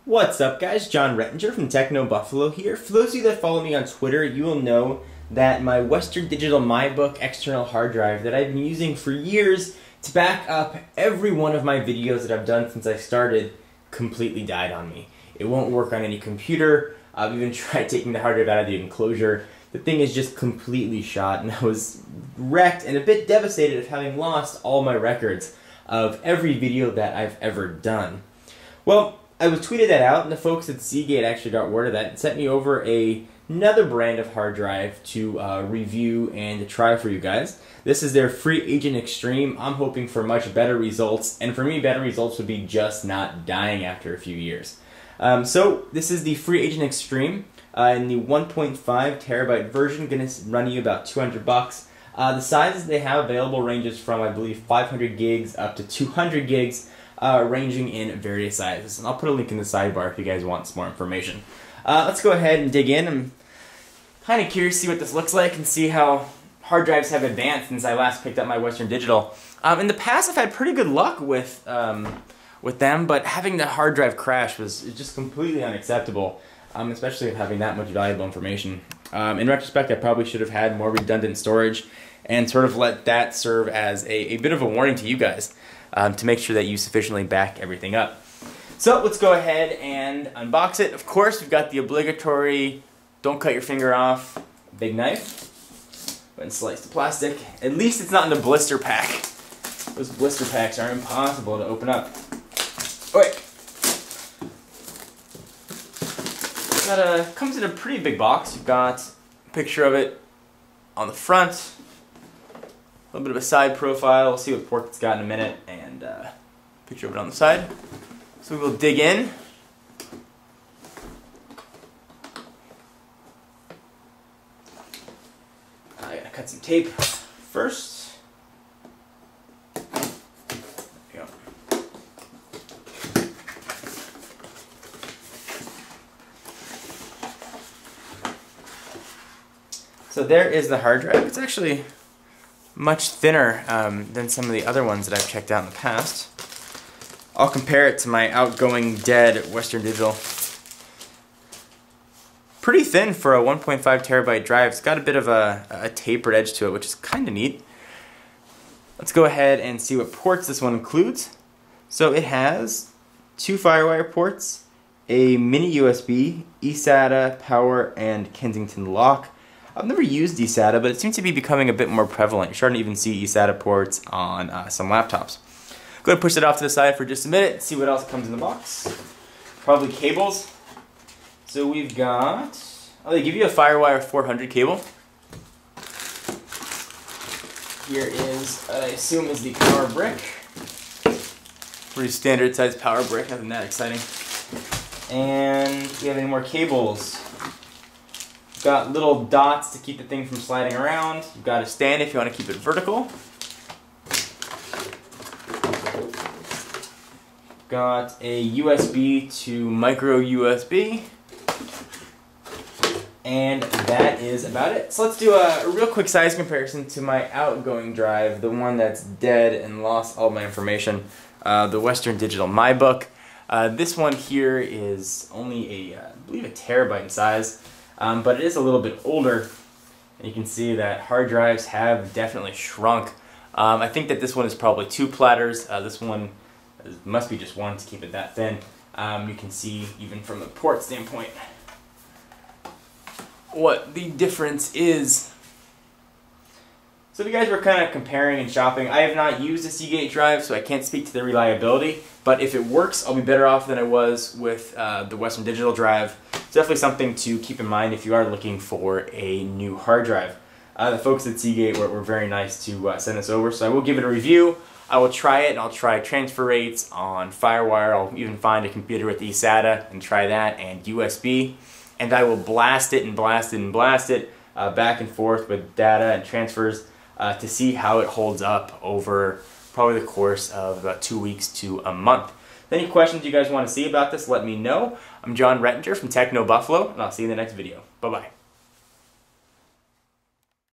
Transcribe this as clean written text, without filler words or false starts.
What's up guys, John Rettinger from Techno Buffalo here. For those of you that follow me on Twitter, you will know that my Western Digital MyBook external hard drive that I've been using for years to back up every one of my videos that I've done since I started completely died on me. It won't work on any computer. I've even tried taking the hard drive out of the enclosure. The thing is just completely shot, and I was wrecked and a bit devastated of having lost all my records of every video that I've ever done. Well, I was tweeted that out, and the folks at Seagate actually got word of that and sent me over another brand of hard drive to review and to try for you guys. This is their FreeAgent XTreme. I'm hoping for much better results, and for me, better results would be just not dying after a few years. So this is the FreeAgent XTreme in the 1.5 terabyte version. Going to run you about 200 bucks. The sizes they have available ranges from, I believe, 500 gigs up to 200 gigs. Ranging in various sizes. And I'll put a link in the sidebar if you guys want some more information. Let's go ahead and dig in. I'm kind of curious to see what this looks like and see how hard drives have advanced since I last picked up my Western Digital. In the past I've had pretty good luck with them, but having the hard drive crash was just completely unacceptable, especially with having that much valuable information. In retrospect, I probably should have had more redundant storage and sort of let that serve as a bit of a warning to you guys. To make sure that you sufficiently back everything up. So let's go ahead and unbox it. Of course, we've got the obligatory don't cut your finger off big knife. Go ahead and slice the plastic. At least it's not in the blister pack. Those blister packs are impossible to open up. Oh wait. Comes in a pretty big box. You've got a picture of it on the front. A little bit of a side profile. We'll see what port it's got in a minute, and picture of it on the side. So we will dig in. I gotta cut some tape first. There you go. So there is the hard drive. It's actually much thinner than some of the other ones that I've checked out in the past. I'll compare it to my outgoing dead Western Digital. Pretty thin for a 1.5 terabyte drive. It's got a bit of a tapered edge to it, which is kind of neat. Let's go ahead and see what ports this one includes. So it has 2 FireWire ports, a mini USB, eSATA, power, and Kensington lock. I've never used eSATA, but it seems to be becoming a bit more prevalent. You're starting to even see eSATA ports on some laptops. Go ahead and push that off to the side for just a minute, see what else comes in the box. Probably cables. So we've got, oh, they give you a FireWire 400 cable. Here is, I assume is the power brick. Pretty standard size power brick, nothing that exciting. And do we have any more cables? Got little dots to keep the thing from sliding around. You've got a stand if you want to keep it vertical. Got a USB to micro USB. And that is about it. So let's do a real quick size comparison to my outgoing drive, the one that's dead and lost all my information, the Western Digital MyBook. This one here is only I believe a terabyte in size. But it is a little bit older, and you can see that hard drives have definitely shrunk. I think that this one is probably 2 platters. This one must be just one to keep it that thin. You can see even from the port standpoint what the difference is. So if you guys were kind of comparing and shopping, I have not used a Seagate drive, so I can't speak to the reliability. But if it works, I'll be better off than I was with the Western Digital drive. It's definitely something to keep in mind if you are looking for a new hard drive. The folks at Seagate were very nice to send this over, so I will give it a review. I will try it, and I'll try transfer rates on FireWire. I'll even find a computer with eSATA and try that, and USB. And I will blast it and blast it and blast it back and forth with data and transfers to see how it holds up over probably the course of about 2 weeks to a month. Any questions you guys want to see about this, let me know. I'm John Rettinger from Techno Buffalo, and I'll see you in the next video. Bye-bye.